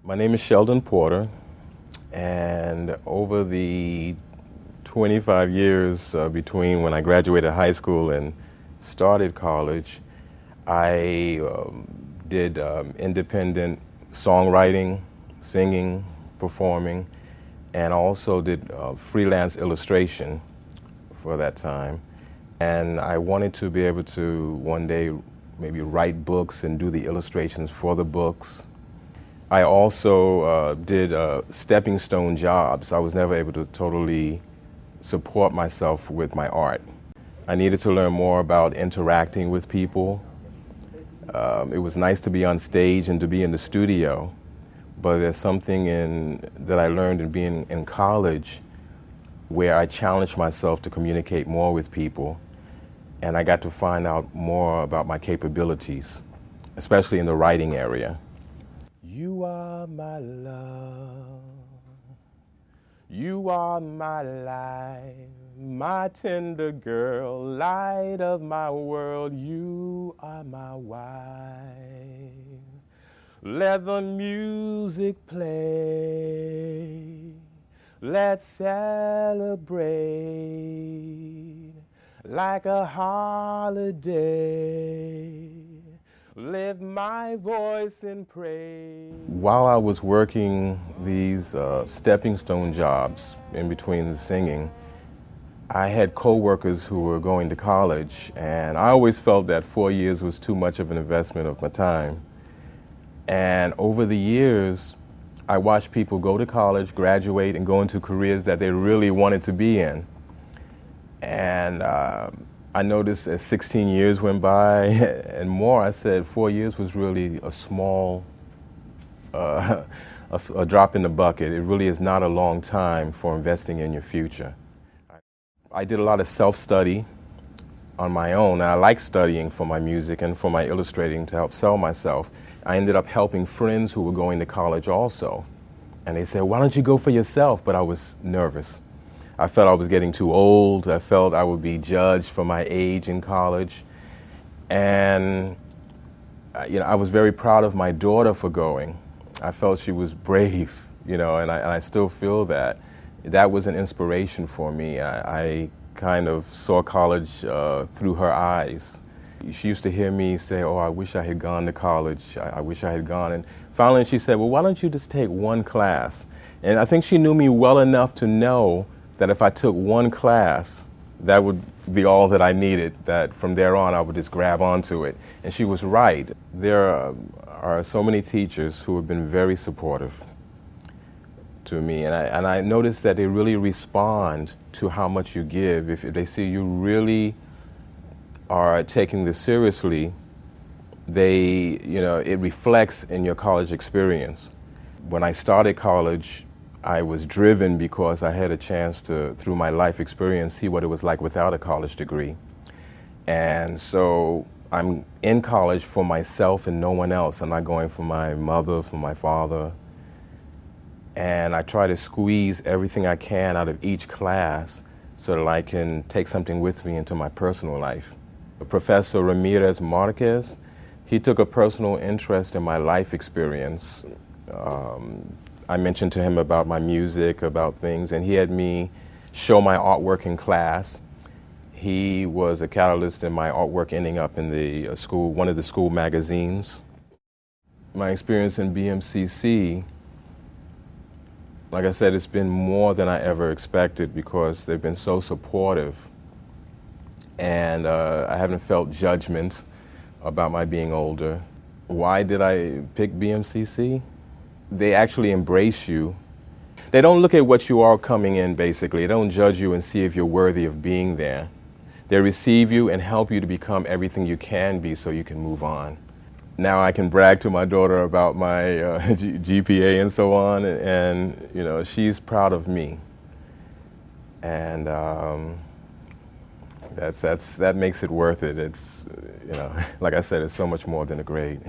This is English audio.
My name is Sheldon Porter, and over the 25 years between when I graduated high school and started college, I did independent songwriting, singing, performing, and also did freelance illustration for that time. And I wanted to be able to one day maybe write books and do the illustrations for the books. I also did stepping stone jobs. I was never able to totally support myself with my art. I needed to learn more about interacting with people. It was nice to be on stage and to be in the studio, but there's something that I learned in being in college where I challenged myself to communicate more with people, and I got to find out more about my capabilities, especially in the writing area. You are my love, you are my life, my tender girl, light of my world, you are my wife. Let the music play, let's celebrate like a holiday. Lift my voice in praise. While I was working these stepping stone jobs in between the singing, I had co-workers who were going to college, and I always felt that 4 years was too much of an investment of my time. And over the years, I watched people go to college, graduate, and go into careers that they really wanted to be in. And I noticed as 16 years went by and more, I said 4 years was really a small, a drop in the bucket. It really is not a long time for investing in your future. I did a lot of self-study on my own. I like studying for my music and for my illustrating to help sell myself. I ended up helping friends who were going to college also. And they said, why don't you go for yourself? But I was nervous. I felt I was getting too old. I felt I would be judged for my age in college. And I was very proud of my daughter for going. I felt she was brave, and I still feel that. That was an inspiration for me. I kind of saw college through her eyes. She used to hear me say, oh, I wish I had gone to college. I wish I had gone. And finally she said, well, why don't you just take one class? And I think she knew me well enough to know that if I took one class, that would be all that I needed, that from there on I would just grab onto it. And she was right. There are so many teachers who have been very supportive to me, and I noticed that they really respond to how much you give. If they see you really are taking this seriously, it reflects in your college experience. When I started college, I was driven because I had a chance to, through my life experience, see what it was like without a college degree. And so I'm in college for myself and no one else. I'm not going for my mother, for my father. And I try to squeeze everything I can out of each class so that I can take something with me into my personal life. Professor Ramirez Marquez, he took a personal interest in my life experience. I mentioned to him about my music, about things, and he had me show my artwork in class. He was a catalyst in my artwork ending up in the one of the school magazines. My experience in BMCC, like I said, it's been more than I ever expected because they've been so supportive. And I haven't felt judgment about my being older. Why did I pick BMCC? They actually embrace you. They don't look at what you are coming in, basically. They don't judge you and see if you're worthy of being there. They receive you and help you to become everything you can be so you can move on. Now I can brag to my daughter about my GPA and so on, and she's proud of me. And that makes it worth it. It's, like I said, it's so much more than a grade.